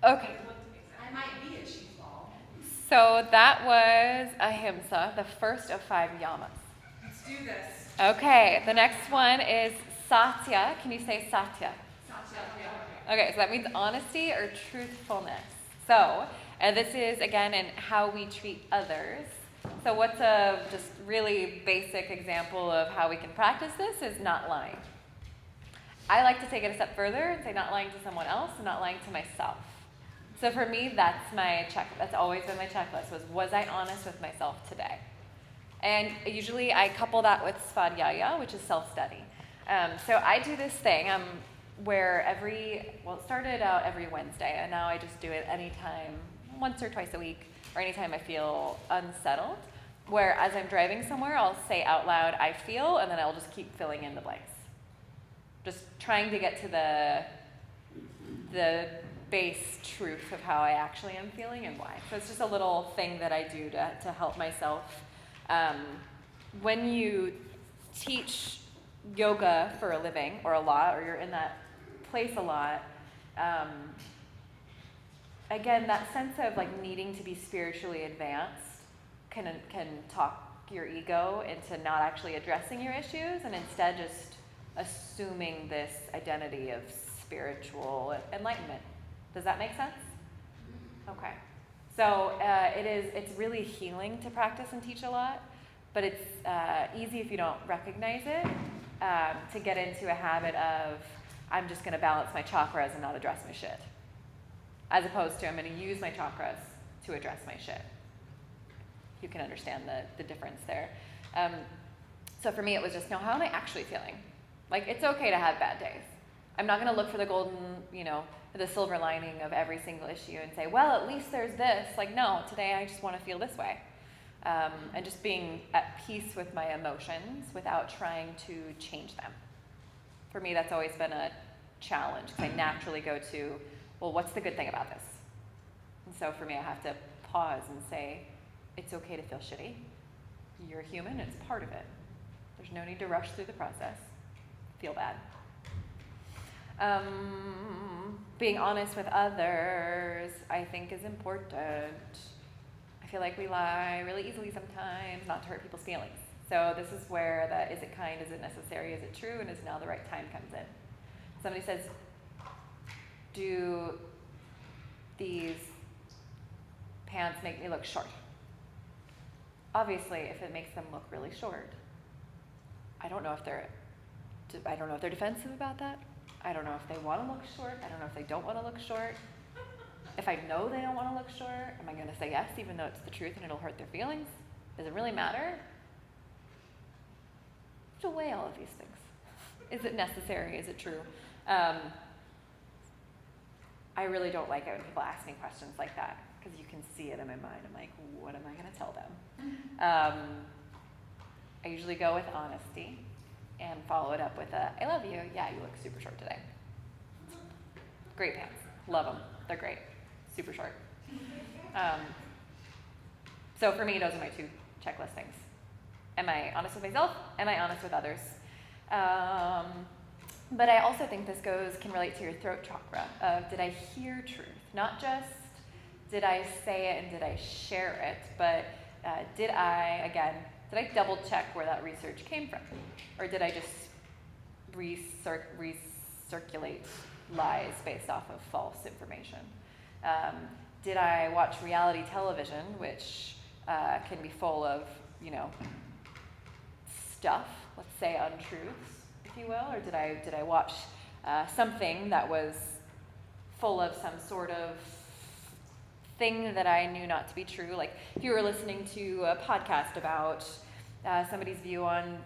Okay. I might be a chief ball. So that was ahimsa, the first of 5 yamas. Let's do this. Okay, the next one is satya. Can you say satya? Okay, so that means honesty or truthfulness. So, and this is, again, in how we treat others. So what's a just really basic example of how we can practice this is not lying. I like to take it a step further and say not lying to someone else and not lying to myself. So for me, that's my check. That's always been my checklist was I honest with myself today? And usually I couple that with svadhyaya, which is self-study. So I do this thing where it started out every Wednesday, and now I just do it anytime, once or twice a week, or anytime I feel unsettled, where as I'm driving somewhere, I'll say out loud, I feel, and then I'll just keep filling in the blanks. Just trying to get to the base truth of how I actually am feeling and why. So it's just a little thing that I do to help myself. When you teach yoga for a living or a lot, or you're in that place a lot, again, that sense of like needing to be spiritually advanced can talk your ego into not actually addressing your issues and instead just assuming this identity of spiritual enlightenment. Does that make sense? Okay. So it's really healing to practice and teach a lot, but it's easy if you don't recognize it to get into a habit of I'm just going to balance my chakras and not address my shit, as opposed to I'm going to use my chakras to address my shit. You can understand the difference there. So for me, it was just, no, how am I actually feeling? Like, it's okay to have bad days. I'm not going to look for the golden, the silver lining of every single issue and say, well, at least there's this. Like, no, today I just want to feel this way. And just being at peace with my emotions without trying to change them. For me, that's always been a challenge because I naturally go to, well, what's the good thing about this? And so for me, I have to pause and say, it's okay to feel shitty. You're human, it's part of it. There's no need to rush through the process. Feel bad. Being honest with others, I think, is important. I feel like we lie really easily sometimes, not to hurt people's feelings. So this is where the is it kind, is it necessary, is it true, and is now the right time comes in. Somebody says, do these pants make me look short? Obviously, if it makes them look really short, I don't know if they're defensive about that. I don't know if they want to look short. I don't know if they don't want to look short. If I know they don't want to look short, am I going to say yes even though it's the truth and it'll hurt their feelings? Does it really matter? You have to weigh all of these things. Is it necessary? Is it true? I really don't like it when people ask me questions like that because you can see it in my mind. I'm like, what am I going to tell them? I usually go with honesty and follow it up with I love you. Yeah, you look super short today. Great pants. Love them. They're great. Super short. So for me, those are my 2 checklist things. Am I honest with myself? Am I honest with others? But I also think this can relate to your throat chakra of did I hear truth? Not just did I say it and did I share it, but did I double check where that research came from? Or did I just recirculate lies based off of false information? Did I watch reality television, which can be full of, stuff, let's say untruths, if you will? Or did I watch something that was full of some sort of thing that I knew not to be true? Like if you were listening to a podcast about somebody's view on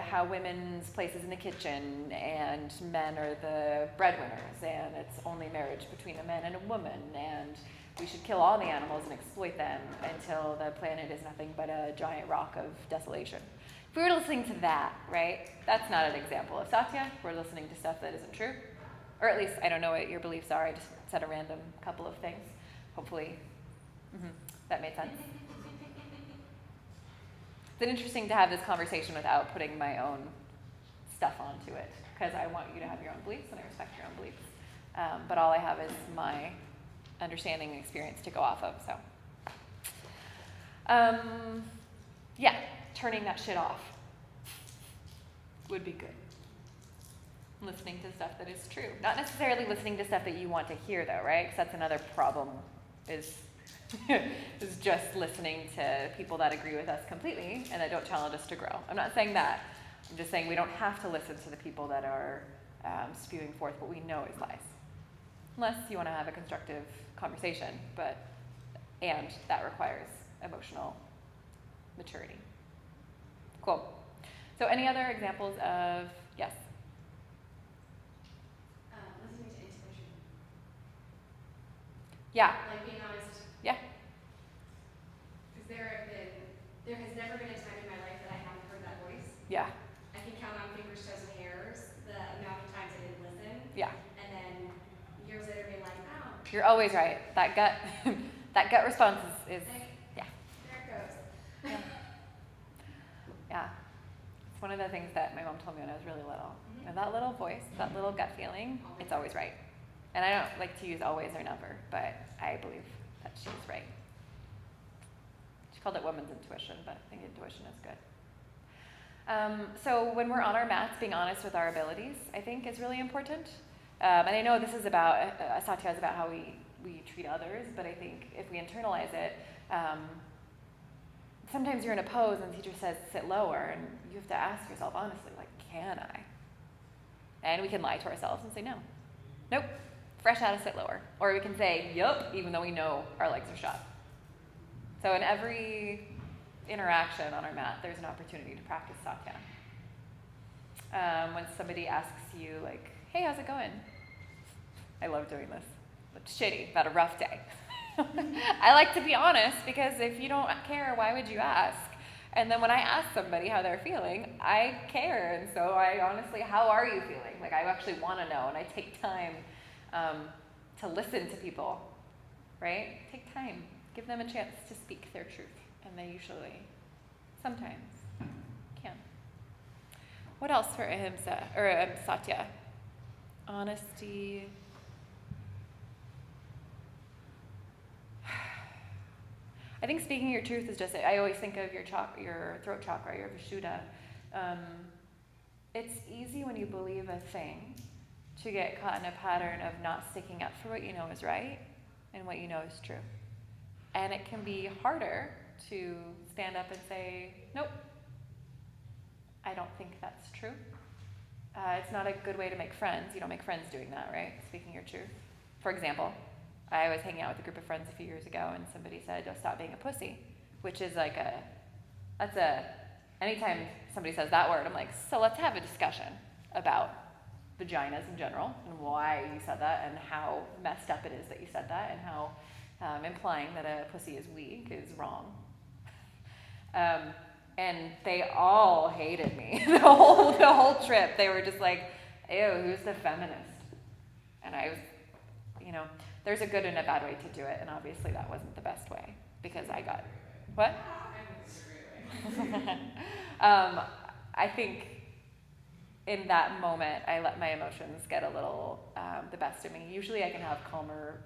how women's place is in the kitchen and men are the breadwinners and it's only marriage between a man and a woman and we should kill all the animals and exploit them until the planet is nothing but a giant rock of desolation. If we were listening to that, right, that's not an example of Satya. We're listening to stuff that isn't true. Or at least, I don't know what your beliefs are. I just said a random couple of things. Hopefully that made sense. It's interesting to have this conversation without putting my own stuff onto it, because I want you to have your own beliefs and I respect your own beliefs. But all I have is my understanding and experience to go off of. So, yeah, turning that shit off would be good. Listening to stuff that is true. Not necessarily listening to stuff that you want to hear, though, right? Because that's another problem, is is just listening to people that agree with us completely and that don't challenge us to grow. I'm not saying that. I'm just saying we don't have to listen to the people that are spewing forth what we know is lies. Unless you want to have a constructive conversation, and that requires emotional maturity. Cool. So any other examples of, yes? Listening to intuition. Yeah. Like being honest. Yeah. Because there has never been a time in my life that I haven't heard that voice. Yeah. I can count on fingers, toes, and hairs the amount of times I didn't listen. Yeah. And then years later being like, oh. You're always right. That gut that gut response is yeah. There it goes. Yeah. Yeah. It's one of the things that my mom told me when I was really little. You know, that little voice, that little gut feeling, it's always right. And I don't like to use always or never, but I believe that she's right. She called it woman's intuition, but I think intuition is good. So when we're on our mats, being honest with our abilities, I think is really important. And I know this is about, Satya is about how we treat others, but I think if we internalize it, sometimes you're in a pose and the teacher says sit lower, and you have to ask yourself honestly, like, can I? And we can lie to ourselves and say no. Nope, fresh out of sit lower. Or we can say yup, even though we know our legs are shut. So in every interaction on our mat, there's an opportunity to practice Satya. When somebody asks you, like, hey, how's it going? I love doing this. It's shitty, about a rough day. I like to be honest, because if you don't care, why would you ask? And then when I ask somebody how they're feeling, I care. And so I honestly, how are you feeling? Like, I actually want to know, and I take time to listen to people, right? Take time. Give them a chance to speak their truth. And they usually, sometimes, can. What else for ahimsa, or Satya? Honesty. I think speaking your truth is just, I always think of your throat chakra, your Vishuddha. It's easy when you believe a thing to get caught in a pattern of not sticking up for what you know is right and what you know is true. And it can be harder to stand up and say, nope, I don't think that's true. It's not a good way to make friends. You don't make friends doing that, right? Speaking your truth. For example, I was hanging out with a group of friends a few years ago, and somebody said, oh, stop being a pussy, which is like anytime somebody says that word, I'm like, so let's have a discussion about vaginas in general, and why you said that, and how messed up it is that you said that, and how implying that a pussy is weak is wrong. And they all hated me the whole trip. They were just like, ew, who's the feminist? And I was, there's a good and a bad way to do it, and obviously that wasn't the best way, because I got, what? I think in that moment, I let my emotions get a little the best of me. Usually I can have calmer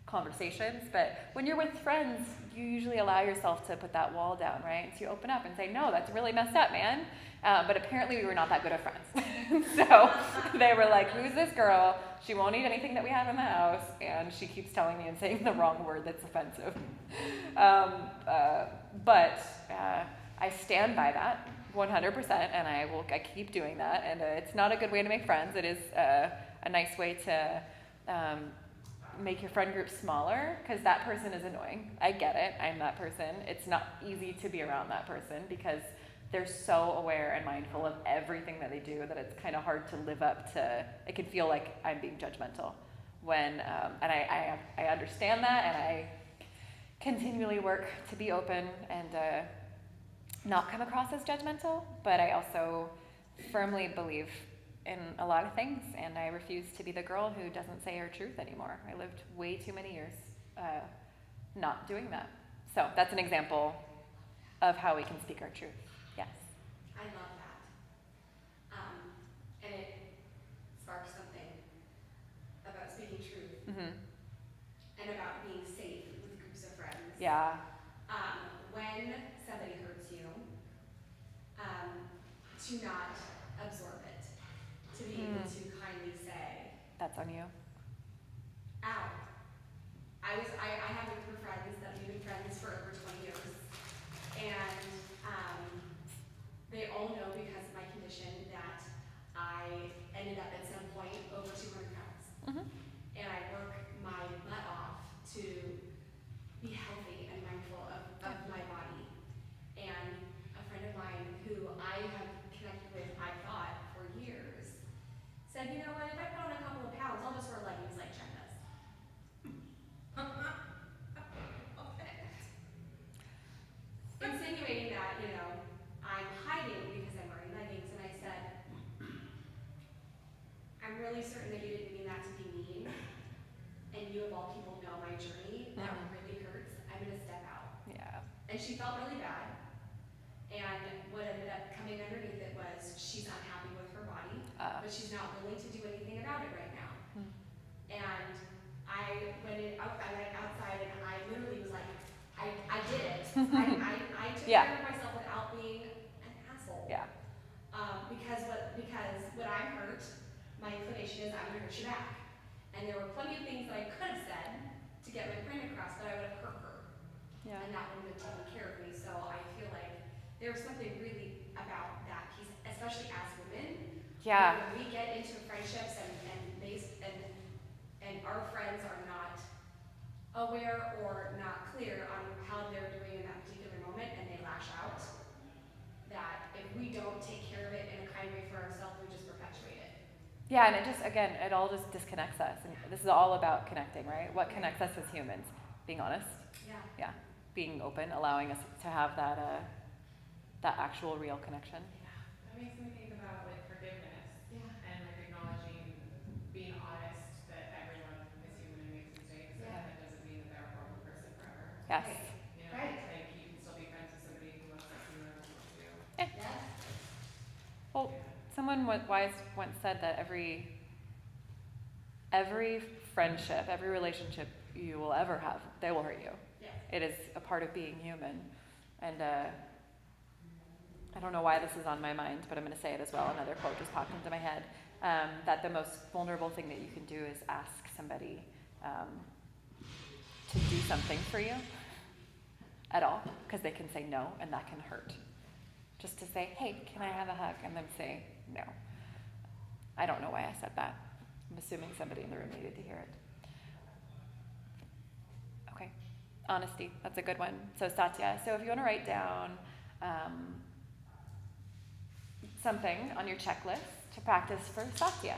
conversations, but when you're with friends, you usually allow yourself to put that wall down, right? So you open up and say, no, that's really messed up, man. But apparently we were not that good of friends. So they were like, who's this girl? She won't eat anything that we have in the house, and she keeps telling me and saying the wrong word that's offensive. But I stand by that 100%, and I keep doing that. And it's not a good way to make friends. It is a nice way to make your friend group smaller, because that person is annoying. I get it. I'm that person. It's not easy to be around that person because they're so aware and mindful of everything that they do that it's kind of hard to live up to. It can feel like I'm being judgmental when, and I understand that, and I continually work to be open and not come across as judgmental, but I also firmly believe in a lot of things, and I refuse to be the girl who doesn't say her truth anymore. I lived way too many years not doing that. So that's an example of how we can speak our truth. Yes? I love that. And it sparks something about speaking truth Mm-hmm. and about Yeah. When somebody hurts you, to not absorb it, to be able to kindly say, That's on you. ow. I have a group of friends that we've been friends for over 20 years, and they all know because of my condition that I ended up at some point over 200 pounds. Mm-hmm. And I work my butt off to be healthy and mindful of my body. And a friend of mine who I have connected with, I thought, for years, said, you know what, if I put on a couple of pounds, I'll just wear leggings like Jen does. Insinuating that, I'm hiding because I'm wearing leggings, and I said, I'm really certain that you didn't mean that to be mean, and you of all people know my journey, that really hurts, I'm gonna step out. Yeah. And she felt really bad, and what ended up coming underneath it was she's unhappy with her body, but she's not willing to do anything about it right now. And I went outside, and I literally was like, I did it. I took care of myself without being an asshole. Yeah. Because when I'm hurt, my inclination is I'm gonna hurt you back. And there were plenty of things that I could have said to get my point across, but I would have hurt her. Yeah. And that wouldn't have taken care of me. So I feel like there's something really about that piece, especially as women. Yeah. When we get into friendships and our friends are not aware or not clear on how they're doing in that particular moment, and they lash out, that if we don't take care of it in a kind way for ourselves, we just perpetuate it. Yeah, and it just, again, it all just disconnects us. And this is all about connecting, right? What connects us as humans? Being honest. Yeah. Yeah. Being open, allowing us to have that actual real connection. Yeah. That makes me think about like forgiveness. Yeah. And like acknowledging, being honest that everyone is human and makes mistakes, and that doesn't mean that they're a horrible person forever. Yes. You know, Right. like you can still be friends with somebody who looks like you and wants to. Yeah. Well, someone wise once said that every friendship, every relationship you will ever have, they will hurt you. Yeah. It is a part of being human. And I don't know why this is on my mind, but I'm going to say it as well. Another quote just popped into my head, that the most vulnerable thing that you can do is ask somebody to do something for you at all, because they can say no, and that can hurt. Just to say, hey, can I have a hug? And then say no. I don't know why I said that. I'm assuming somebody in the room needed to hear it. Okay. Honesty. That's a good one. So Satya. So if you want to write down something on your checklist to practice for Satya.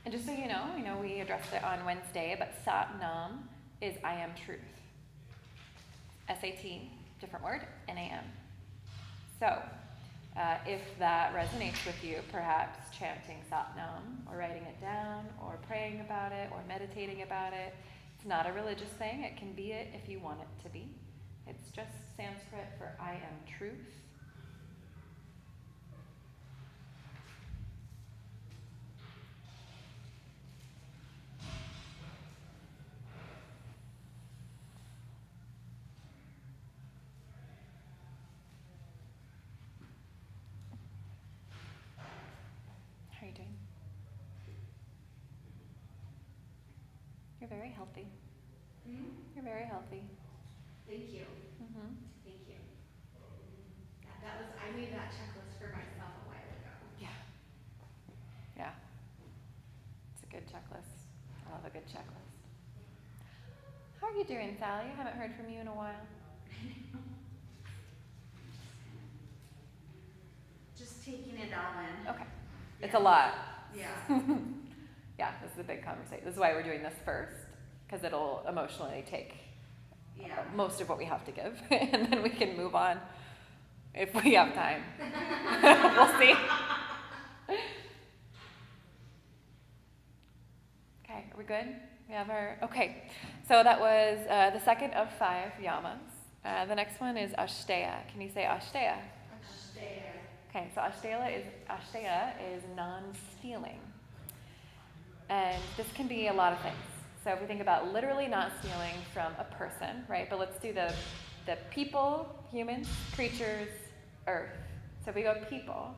And just so you know, we addressed it on Wednesday, but Sat Nam is I am truth. SAT, different word, NAM. So, if that resonates with you, perhaps chanting Sat Nam, or writing it down, or praying about it, or meditating about it. It's not a religious thing. It can be it if you want it to be. It's just Sanskrit for I am truth. How are you doing? You're very healthy. Mm-hmm. You're very healthy. Thank you. Mm-hmm. Thank you. I made that checklist for myself a while ago. Yeah. Yeah. It's a good checklist. I love a good checklist. How are you doing, Sally? I haven't heard from you in a while. Just taking it all in. Okay. It's a lot. Yeah. Yeah, this is a big conversation. This is why we're doing this first, because it'll emotionally take most of what we have to give, and then we can move on if we have time. We'll see. Okay, are we good? We have our, okay. So that was the second of 5 yamas. The next one is Ashteya. Can you say Ashteya? Ashtea. Okay, so Ashteya is non-stealing. And this can be a lot of things. So if we think about literally not stealing from a person, right? But let's do the people, humans, creatures, earth. So if we go people,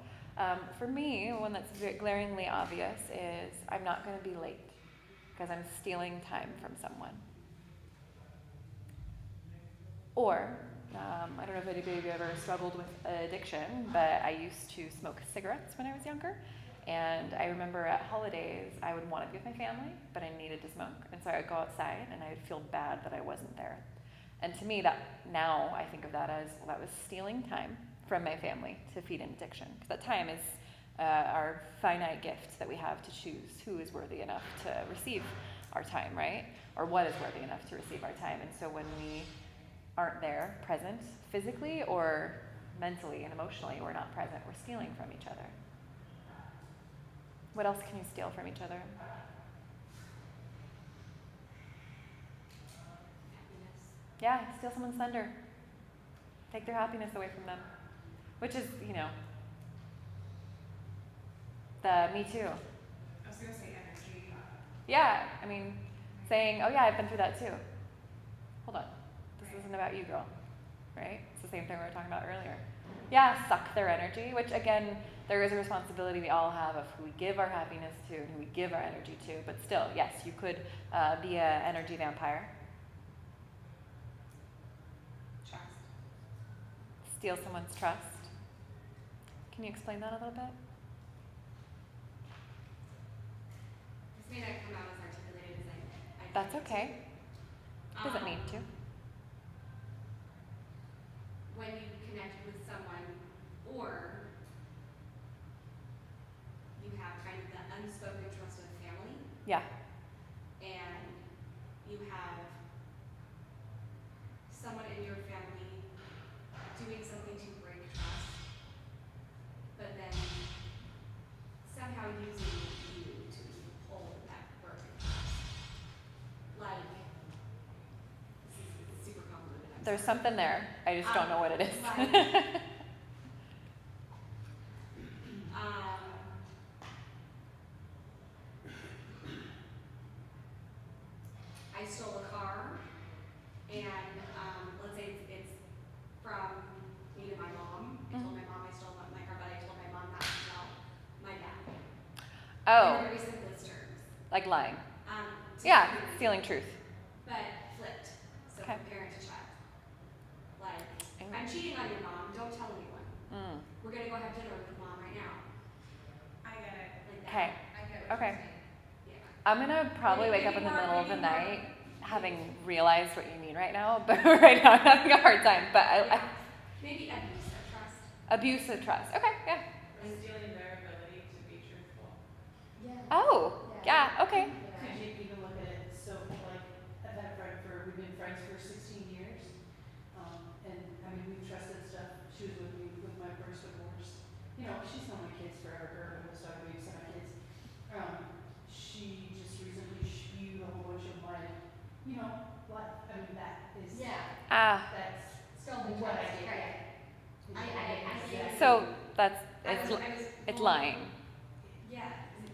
for me, one that's glaringly obvious is I'm not going to be late because I'm stealing time from someone. Or, I don't know if anybody ever struggled with addiction, but I used to smoke cigarettes when I was younger. And I remember at holidays, I would want to be with my family, but I needed to smoke. And so I would go outside and I would feel bad that I wasn't there. And to me, that now I think of that as, well, that was stealing time from my family to feed an addiction. Because that time is our finite gift that we have to choose who is worthy enough to receive our time, right? Or what is worthy enough to receive our time. And so when we aren't there, present physically or mentally and emotionally, we're not present, we're stealing from each other. What else can you steal from each other? Happiness. Yeah, steal someone's thunder. Take their happiness away from them. Which is, the me too. I was gonna say energy. Yeah, I mean, saying, oh yeah, I've been through that too. Hold on, this isn't about you, girl, right? It's the same thing we were talking about earlier. Yeah, suck their energy, which again, there is a responsibility we all have of who we give our happiness to and who we give our energy to, but still, yes, you could be an energy vampire. Trust. Steal someone's trust. Can you explain that a little bit? This may not come out as articulated as I That's think it okay. to. Doesn't need to. When you connect with someone, or you have kind of the unspoken trust of family, Yeah. and you have someone in your family doing something to break trust, but then somehow using you to hold that broken trust. Like, this is super convoluted. I'm There's sorry. something there. I just don't know what it is. I stole a car, and let's say it's from me to my mom. I told my mom I stole my car, but I told my mom not to tell my dad. Oh, In very simplest terms. like lying. To Yeah, parent, stealing truth. but flipped. So Okay. from parent to child. Like, Ooh. I'm cheating on your mom. Don't tell anyone. Mm. We're gonna go have dinner with mom right now. I get it. Like that. Okay. I get what Okay. you're saying. Yeah. I'm gonna probably wake up in Maybe the more- middle of the maybe more- night having realized what you mean right now, but right now I'm having a hard time. But Yeah. Maybe abuse of trust. abuse of trust. Okay, yeah. Or stealing their ability to be truthful. Yeah. Oh, yeah, okay. Could you even look at it, so like, I've had a friend we've been friends for 16 years, and I mean, we've trusted stuff, she was with me with my first divorce, she's known my kids forever, I was talking to some of my kids, she just recently spewed a whole bunch of my, life, I mean, that is, Ah, that's Stolen what I trust, did. right. I so that's, I was it's vulnerable. lying. Yeah.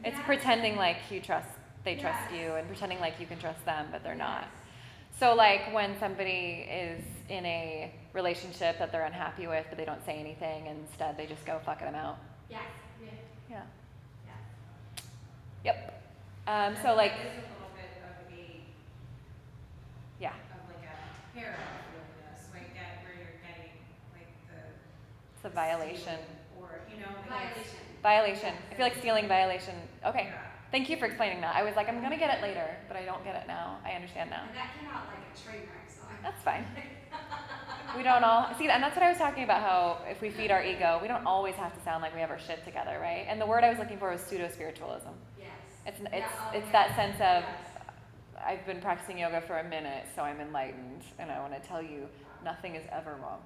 It's That's- pretending like they trust Yes. you and pretending like you can trust them, but they're not. Yes. So like when somebody is in a relationship that they're unhappy with, but they don't say anything, and instead they just go fucking them out. Yes. Yeah. Yeah. Yeah. Yep. So like, That is a little bit of a, yeah. of like a parallel with this, like where you're getting like the. It's a violation. stealing, or, like it's- Violation. Violation. I feel like stealing violation. Okay. Yeah. Thank you for explaining that. I was like, I'm gonna get it later, but I don't get it now. I understand now. And that came out like a train wreck, so I'm. That's fine. We don't all see, and that's what I was talking about. How if we feed our ego, we don't always have to sound like we have our shit together, right? And the word I was looking for was pseudo spiritualism. Yes. It's Yeah, oh, it's yeah. that sense of Yes. I've been practicing yoga for a minute, so I'm enlightened, and I want to tell you nothing is ever wrong.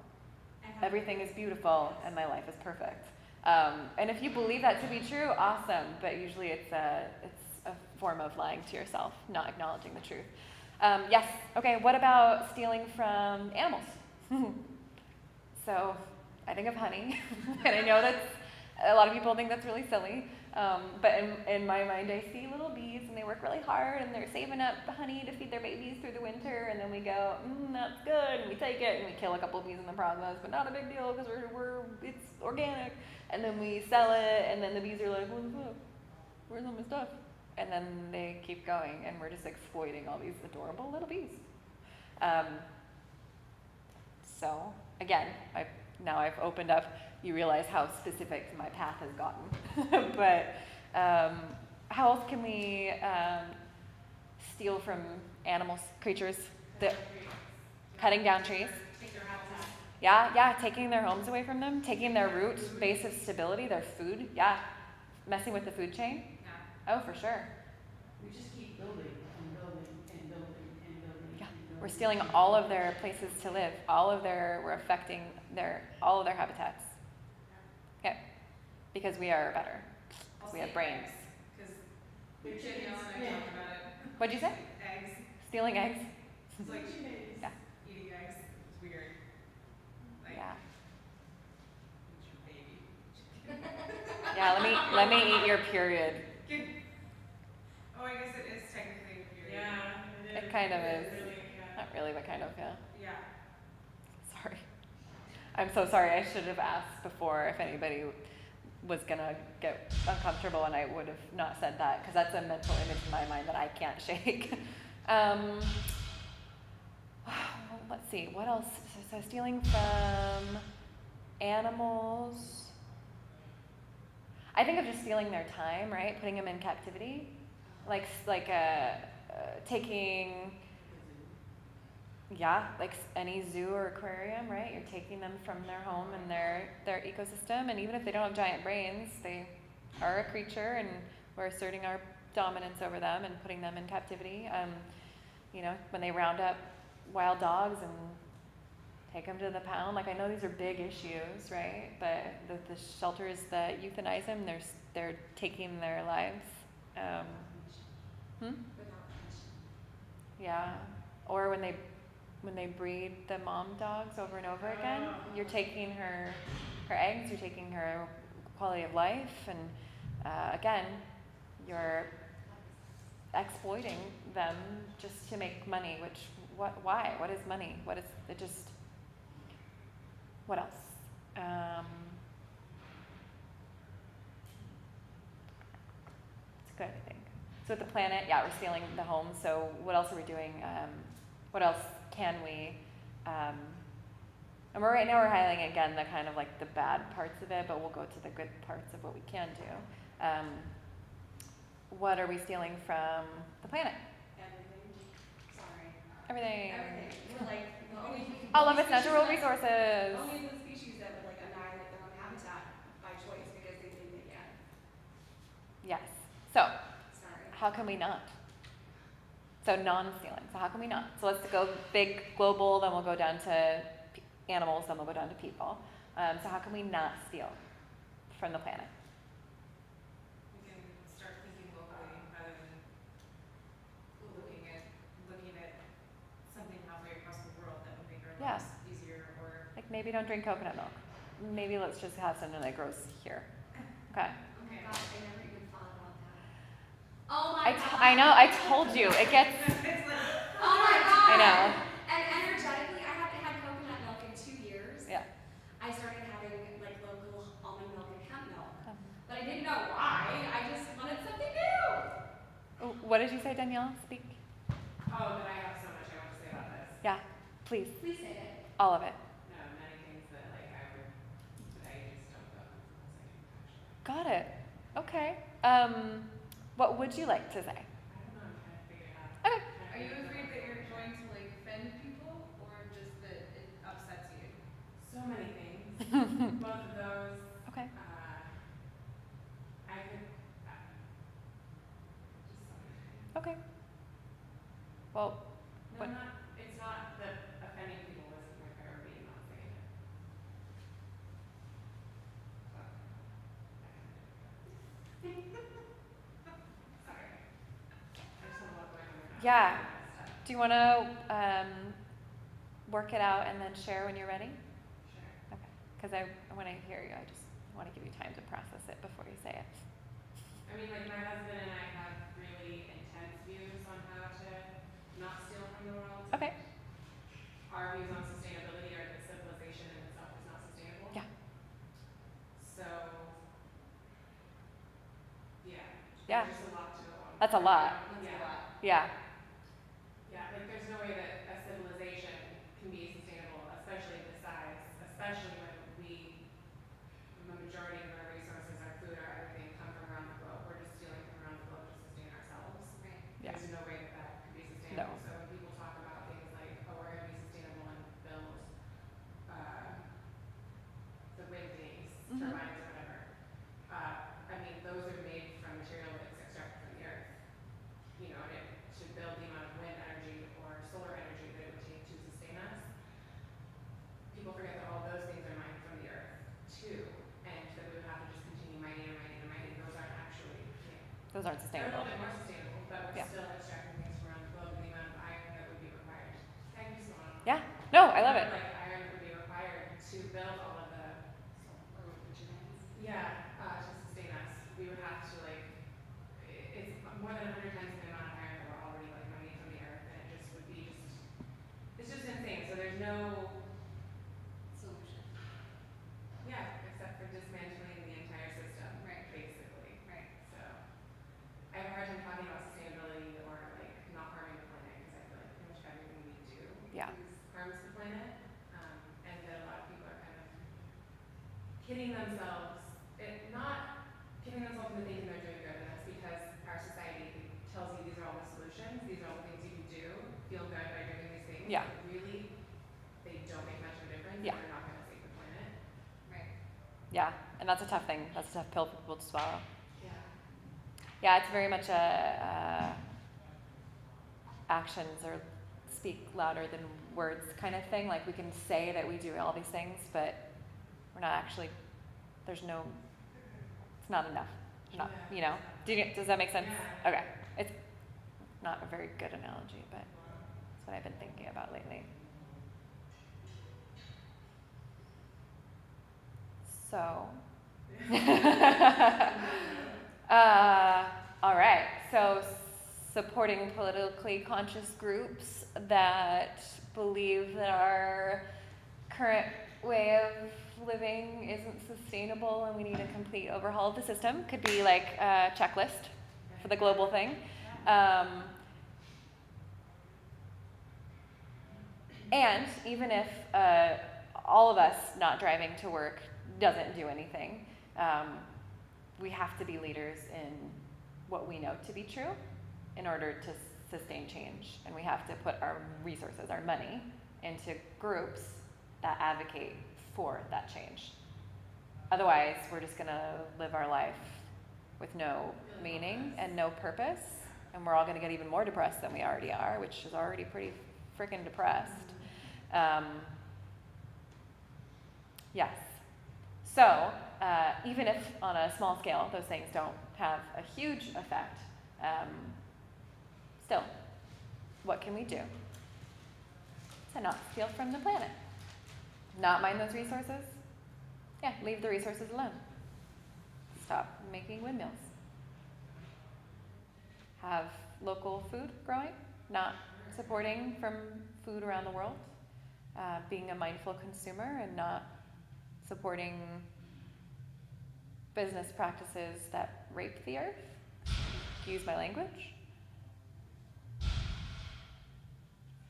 And how- Everything is beautiful, and my life is perfect. And if you believe that to be true, awesome. But usually it's a form of lying to yourself, not acknowledging the truth. Yes. Okay. What about stealing from animals? So I think of honey, and I know that's a lot of people think that's really silly. But in my mind, I see little bees, and they work really hard, and they're saving up honey to feed their babies through the winter, and then we go, that's good, and we take it, and we kill a couple of bees in the process, but not a big deal because it's organic. And then we sell it, and then the bees are like, what the fuck? Where's all my stuff? And then they keep going, and we're just exploiting all these adorable little bees. So again, now I've opened up. You realize how specific my path has gotten. But how else can we steal from animals, creatures? Cutting down trees. Take their habitat. Yeah, taking their homes away from them, taking their root base of stability, their food. Yeah, messing with the food chain. Yeah. Oh, for sure. We just keep building and building and building and building. Yeah, and building. we're stealing all of their places to live. We're affecting all of their habitats. Okay, because we are better. We have brains. Because Danielle and I talked about it. What'd you say? Eggs. Stealing eggs? It's like Yeah. eating eggs. It's weird. Like, Yeah. eat your baby. Yeah, let me eat your period. Oh, I guess it is technically a period. Yeah, It kind of is. Really, yeah. Not really, but kind of, yeah. Yeah. Sorry. I'm so sorry. I should have asked before if anybody was gonna get uncomfortable, and I would have not said that, because that's a mental image in my mind that I can't shake. Let's see, what else? So stealing from animals. I think of just stealing their time, right? Putting them in captivity, like taking. Yeah, like any zoo or aquarium, right? You're taking them from their home and their ecosystem, and even if they don't have giant brains, they are a creature, and we're asserting our dominance over them and putting them in captivity. When they round up wild dogs and take them to the pound, like I know these are big issues, right? But the shelters that euthanize them, they're taking their lives. Without permission. Yeah, or when they breed the mom dogs over and over again, you're taking her eggs, you're taking her quality of life, and again, you're exploiting them just to make money. Why? What is money? What is it? Just what else? It's good, I think. So with the planet, yeah, we're stealing the home. So what else are we doing? What else can we? And right now we're highlighting again the kind of like the bad parts of it, but we'll go to the good parts of what we can do. What are we stealing from the planet? Everything. Sorry. Everything. Everything. We're like the only. All of its species natural that- resources. Only the species that would like annihilate their own habitat by choice because they think they can. Yes. So Sorry. how can we not? So non-stealing. So how can we not? So let's go big global, then we'll go down to animals, then we'll go down to people. So how can we not steal from the planet? We can start thinking locally rather than looking at something halfway across the world that would make our Yeah. lives easier or. Like maybe don't drink coconut milk. Maybe let's just have something that grows here. Okay. Oh my gosh, I never even thought about that. Oh my I god. know. I told you. It gets. It's like, Oh my god. I know. And energetically, I haven't had coconut milk in 2 years. Yeah. I started having like local almond milk and hemp milk, Um, but I didn't know why. I just wanted something new. What did you say, Danielle? Speak. oh, but I have so much I want to say about this. Yeah. Please. Please say it. All of it. No, many things that like I just don't feel comfortable saying actually. Got it. Okay. What would you like to say? I don't know, I'm trying to figure it out. Okay. Are you afraid that you're going to like offend people, or just that it upsets you? So many things. Both of those. Okay. I could. Just so many things. Okay. Well, No, What- it's not that offending people isn't my priority, I'm not saying it. But, sorry. I just want to look away from my Yeah. stuff. do you want to work it out and then share when you're ready? Sure. Okay. Because when I hear you, I just want to give you time to process it before you say it. I mean, like, my husband and I have really intense views on how to not steal from the world. Okay. Our views on sustainability are that civilization in itself is not sustainable. Yeah. So, yeah. Yeah. There's a lot to go on. That's a lot. Yeah. Yeah. Yeah, like there's no way that a civilization can be sustainable, especially this size, especially when the majority of our resources, our food, our everything come from around the globe. We're just stealing from around the globe to sustain ourselves. Right. Yeah. There's no way that that could be No. sustainable. So when people talk about things like, oh, we're going to be sustainable and build the wind things, turbines or whatever, I mean, those are made from material that's extracted from the earth. You know, and it should build the amount of wind energy or solar energy that it would take to sustain us. People forget that all those things are mined from the earth too, and that we would have to just continue mining and mining and mining. Those aren't actually, Those aren't they're a sustainable. little bit more sustainable, but we're Yeah. still extracting things from around the globe, and the amount of iron that would be required. Thank you, Simona. Yeah. No, I love it. Like iron that would be required to build all of the, to sustain us. We would have to like, it's more than 100 times the amount of iron that we're already like mining from the earth, and it just would be it's just insane. So there's no Solution. Yeah, except for dismantling the entire system, Right. basically. Right. So I have a hard time talking about sustainability or like not harming the planet because I feel like pretty much everything we do Yeah. harms the planet, and that a lot of people are kind of kidding themselves, not kidding themselves into thinking they're doing good, and that's because our society tells you these are all the solutions, these are all the things you can do, feel good by doing these things. Yeah. But really, they don't make much of a difference. Yeah. They're not going to save the planet. Right. Yeah. And that's a tough thing. That's a tough pill for people to swallow. Yeah. Yeah, it's very much a actions or speak louder than words kind of thing. Like we can say that we do all these things, but we're not actually. It's not enough. Not, you know. Does that make sense? Yeah. Okay. It's not a very good analogy, but it's what I've been thinking about lately. So. All right. So supporting politically conscious groups that believe that our current way of living isn't sustainable and we need a complete overhaul of the system could be like a checklist for the global thing. And even if all of us not driving to work doesn't do anything, we have to be leaders in what we know to be true in order to sustain change. And we have to put our resources, our money, into groups that advocate for that change. Otherwise, we're just going to live our life with no meaning and no purpose. And we're all going to get even more depressed than we already are, which is already pretty freaking depressed. Yes. So, even if on a small scale those things don't have a huge effect, still, what can we do to not steal from the planet? Not mine those resources? Yeah, leave the resources alone. Stop making windmills. Have local food growing, not supporting from food around the world. Being a mindful consumer and not supporting business practices that rape the earth. Use my language.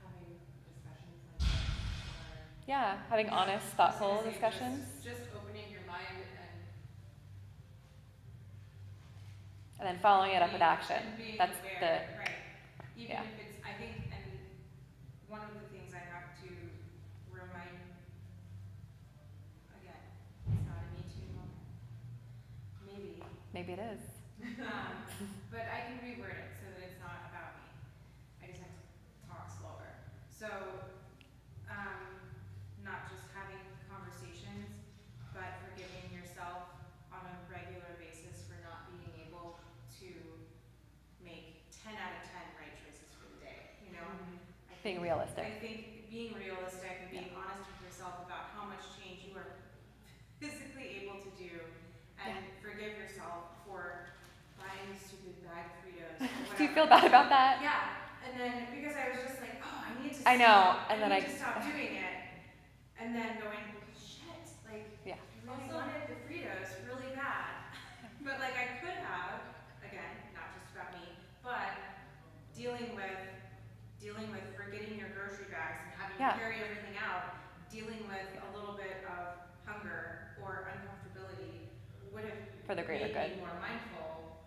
Having discussions like this or Yeah, having honest, thoughtful I was gonna say, discussions. Just opening your mind And then following it up with being- action. and being That's aware, right. Even yeah. if it's, I think, and one of the things I have to remind, again, it's not a Me Too moment. Maybe it is. But I can reword it so that it's not about me. I just have to talk slower. So, not just having conversations, but forgiving yourself on a regular basis for not being able to make 10 out of 10 right choices for the day, you know? I Being think- realistic. I think being realistic and being honest with yourself about how much change you are physically able to do, and forgive yourself for buying whatever. Do you feel bad about that? Yeah, and then because I was just like, oh, I need to I stop. know, and then I I- need to stop doing it, and then going, shit, like Yeah. I really wanted the Fritos really bad, but like I could have, again, not just about me, but dealing with forgetting your grocery bags and having Yeah. to carry everything out, dealing with a little bit of hunger or uncomfortability would have For the greater made good. me more mindful,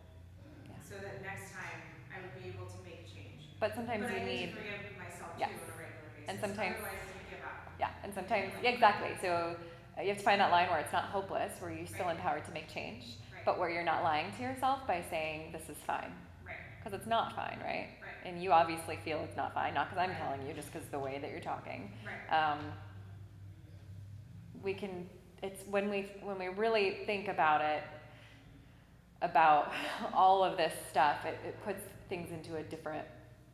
Yeah. so that next time I would be able to make change. But sometimes But you I need need, to forgive myself Yes. too on a regular basis. And sometimes- Otherwise you give up. yeah, and sometimes, yeah, exactly. So you have to find that line where it's not hopeless, where you're still Right. empowered to make change, Right. but where you're not lying to yourself by saying this is fine. Right. Because it's not fine, right? Right. And you obviously feel it's not fine, not because I'm Right. telling you, just because the way that you're talking. Right. We can, it's when we really think about it, about all of this stuff, it puts things into a different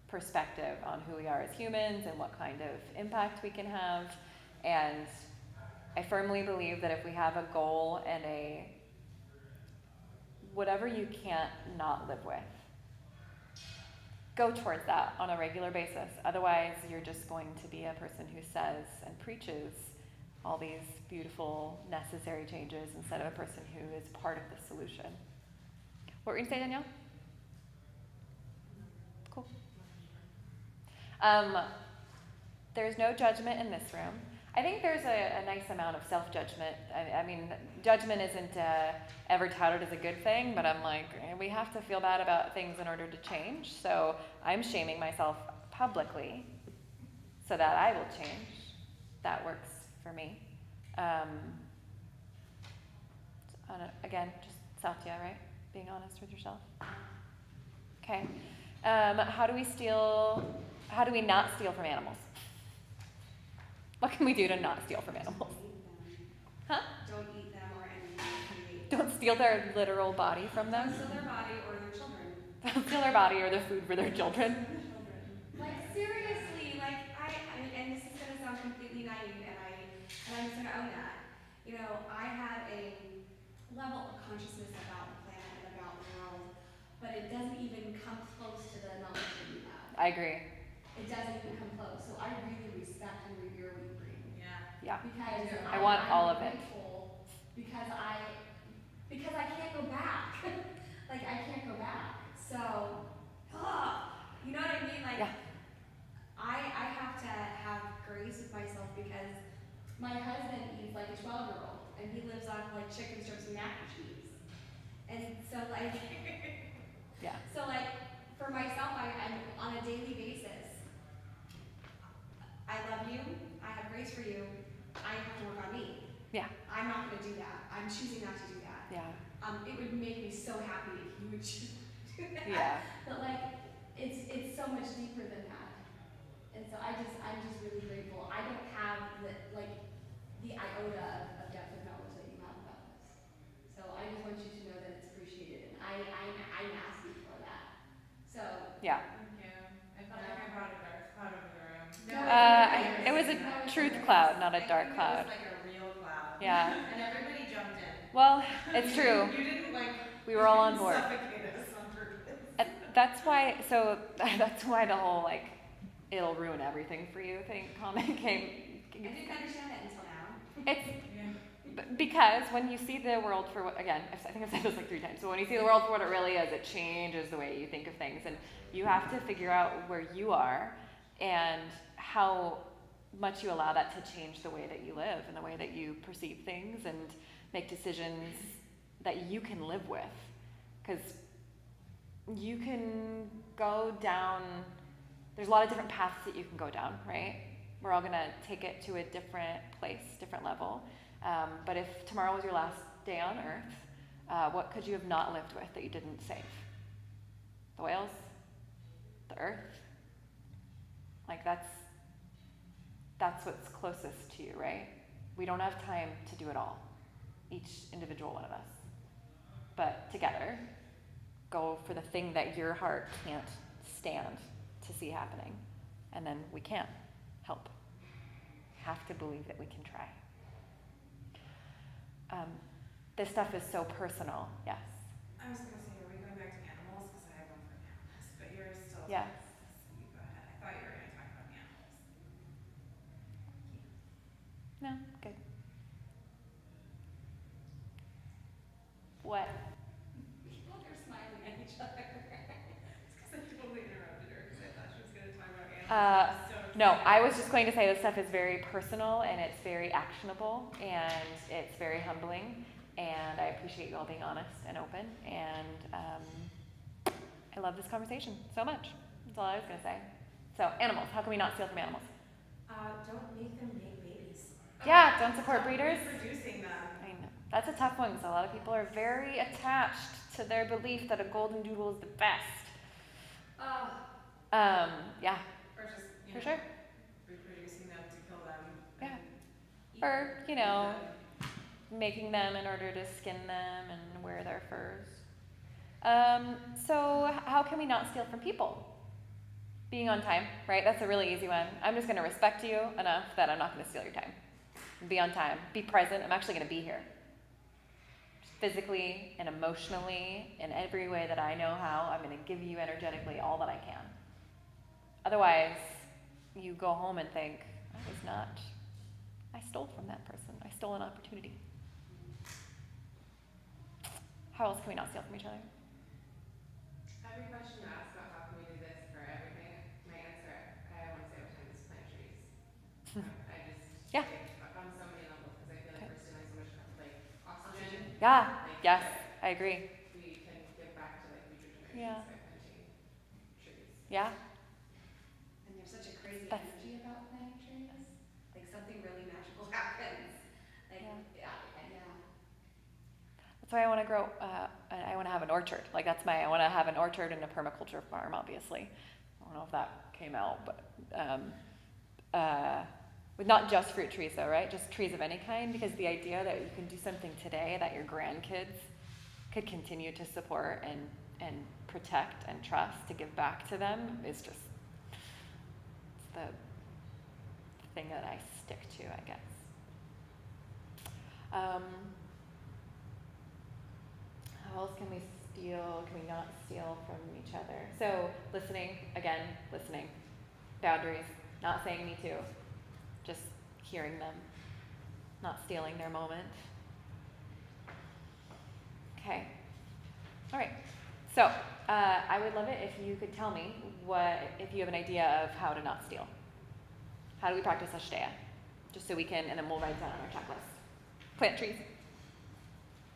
perspective on who we are as humans and what kind of impact we can have. And I firmly believe that if we have a goal and whatever you can't not live with, go towards that on a regular basis. Otherwise, you're just going to be a person who says and preaches all these beautiful, necessary changes instead of a person who is part of the solution. What were you going to say, Danielle? Cool. There's no judgment in this room. I think there's a nice amount of self-judgment. I mean, judgment isn't ever touted as a good thing, but I'm like, we have to feel bad about things in order to change. So I'm shaming myself publicly so that I will change. That works for me. Again, just Satya, right? Being honest with yourself. Okay. How do we not steal from animals? What can we do to not steal from animals? Huh? Don't eat them or anything they create. Don't steal their literal body from them? Don't steal their body or their children. Don't steal their body or their food for their children. Like seriously, like I mean, and this is gonna sound completely naive, and I'm just gonna own that. You know, I have a level of consciousness about the planet and about the world, but it doesn't even come close to the knowledge that you have. I agree. It doesn't even come close. So I really respect and revere what you bring. Yeah. Yeah. Because I want all of I'm it. grateful because I can't go back. Like I can't go back. So, you know what I mean? Like Yeah. I have to have grace with myself because my husband eats like a 12-year-old and he lives on like chicken strips and mac and cheese. And so like Yeah. so like for myself I'm on a daily basis. I love you, I have grace for you, I have to work on me. Yeah. I'm not gonna do that. I'm choosing not to do that. Yeah. It would make me so happy if you would choose to do that. Yeah. But like, it's so much deeper than that. And so I'm just really grateful. I don't have the iota of depth of knowledge that you have about this. So I just want you to know that it's appreciated, and I'm asking for that. So. Yeah. Thank you. I felt like I brought a dark cloud over the room. It was a truth cloud, not a dark cloud. It was like a real cloud. Yeah. And everybody jumped in. Well, it's true. You didn't like. We were all on board. Suffocate us on purpose. And that's why the whole like, it'll ruin everything for you thing comment came. I didn't understand that until now. It's Yeah. because when you see the world for what, again, I think I've said this like 3 times, but when you see the world for what it really is, it changes the way you think of things. And you have to figure out where you are and how much you allow that to change the way that you live and the way that you perceive things and make decisions that you can live with. Because you can go down, there's a lot of different paths that you can go down, right? We're all gonna take it to a different place, different level. But if tomorrow was your last day on Earth, what could you have not lived with that you didn't save? The whales? The Earth? Like that's what's closest to you, right? We don't have time to do it all, each individual one of us. But together, go for the thing that your heart can't stand to see happening. And then we can help. Have to believe that we can try. This stuff is so personal, yes. I was gonna say, are we going back to animals? Because I have one for now. Yeah. You go ahead. I thought you were gonna talk about animals. No, good. What? People, they're smiling at each other. It's because I totally interrupted her because I thought she was gonna talk about animals. Uh, I was so No, excited. I was just going to say this stuff is very personal and it's very actionable and it's very humbling, and I appreciate you all being honest and open, and I love this conversation so much. That's all I was going to say. So animals, how can we not steal from animals? Don't make them make babies. Yeah, don't support Stop breeders. reproducing them. I know. That's a tough one because a lot of people are very attached to their belief that a golden doodle is the best. Yeah, Or just, for sure. reproducing them to kill them. Yeah. and eat Or, them. making them in order to skin them and wear their furs. So how can we not steal from people? Being on time, right? That's a really easy one. I'm just going to respect you enough that I'm not going to steal your time. Be on time. Be present. I'm actually going to be here. Physically and emotionally, in every way that I know how, I'm going to give you energetically all that I can. Otherwise, you go home and think, I stole from that person. I stole an opportunity. How else can we not steal from each other? Every question you ask about how can we do this for everything, my answer, I want to say all the time, is plant trees. I just, Yeah. on so many levels, because I feel like Okay. we're stealing so much, oxygen. Yeah, Like, yes, that I agree. we can give back to, future generations Yeah. by planting trees. Yeah, And there's such a crazy That's- energy about planting trees. Like something really magical happens. Like, Yeah. yeah. that's why I want to grow, I want to have an orchard. I want to have an orchard and a permaculture farm, obviously. I don't know if that came out, but with not just fruit trees though, right? Just trees of any kind, because the idea that you can do something today that your grandkids could continue to support and protect and trust to give back to them is just, it's the thing that I stick to, I guess. How else can we not steal from each other? So listening, boundaries, not saying me too, just hearing them, not stealing their moment. Okay, all right. So I would love it if you could tell me if you have an idea of how to not steal. How do we practice Ashtea? Just so we can, and then we'll write down on our checklist. Plant trees.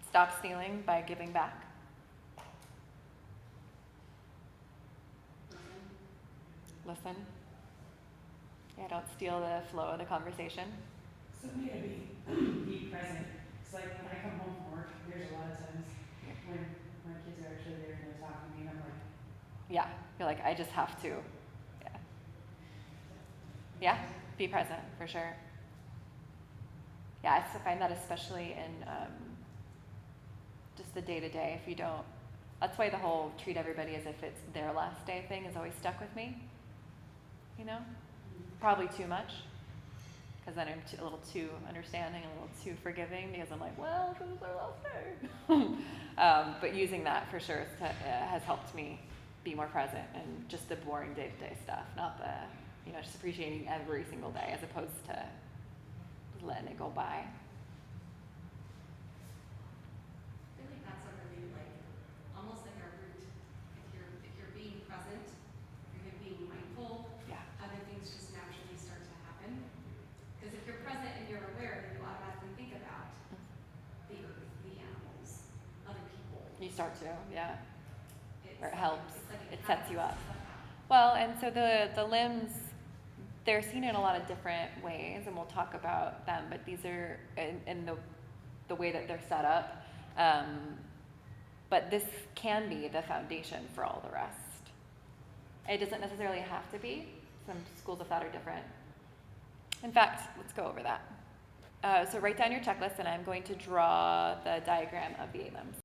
Stop stealing by giving back. Listen. Yeah, don't steal the flow of the conversation. So we gotta be present. It's like when I come home from work, there's a lot of times when my kids are actually there and they're talking to me and I'm like, Yeah, you're like, I just have to. Yeah. Yeah, be present, for sure. Yeah, I find that especially in just the day-to-day, if you don't, that's why the whole treat everybody as if it's their last day thing has always stuck with me. You know? Probably too much, because then I'm a little too understanding, a little too forgiving, because I'm like, well, this is our last day. But using that for sure has helped me be more present and just the boring day-to-day stuff, not the, just appreciating every single day as opposed to letting it go by. I feel like that's a really almost like a root. If you're being present, if you're being mindful, Yeah. other things just naturally start to happen. Because if you're present and you're aware, then you automatically think about the earth, the animals, other people. You start to, yeah. It's Or it like- helps. it's like It sets you up. stuff happens. Well, and so the limbs, they're seen in a lot of different ways, and we'll talk about them, but these are in the way that they're set up. But this can be the foundation for all the rest. It doesn't necessarily have to be. Some schools of thought are different. In fact, let's go over that. So write down your checklist, and I'm going to draw the diagram of the 8 limbs.